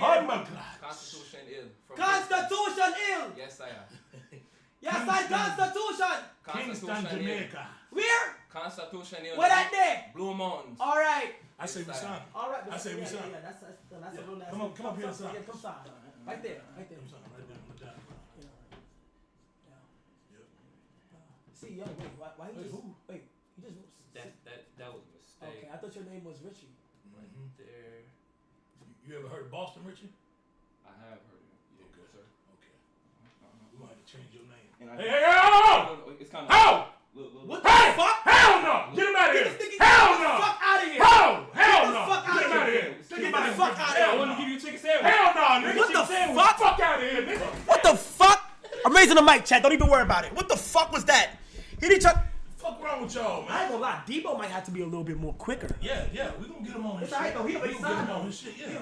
Oh my God. Constitution ill. Constitution ill. Yes, I am. Yes, I Constitution. Kingston, Jamaica. Where? Constitution ill. Where that there? Blue Mountains. All right. I say we sign. All right. I say we sign. Yeah, that's a real nice. Come up here, son. Yeah, come sign. Right there. Right there. See, yo, why he just wait? He just That was a mistake. okay. I thought your name was Richie. Right there. You ever heard of Boston, Richie? I have heard of it. Yeah, Okay. sir. Okay. We might have to change your name. And Hey, hold on! It's kind of. How? What the fuck? Hell no! Get him out of here! Hell no! Fuck out of here! Hell no! Get the fuck out of here! Get the fuck out of here! I want to give you a chicken sandwich. Hell no, nigga! What the fuck? Fuck out of here, nigga! What the fuck? I'm raising the mic, chat. Don't even worry about it. What the fuck was that? He didn't try. Fuck wrong with y'all, man? I ain't gonna lie. Debo might have to be a little bit more quicker. Yeah, we gonna get him on his It's shit. alright though. He We gonna get him on his shit, yeah.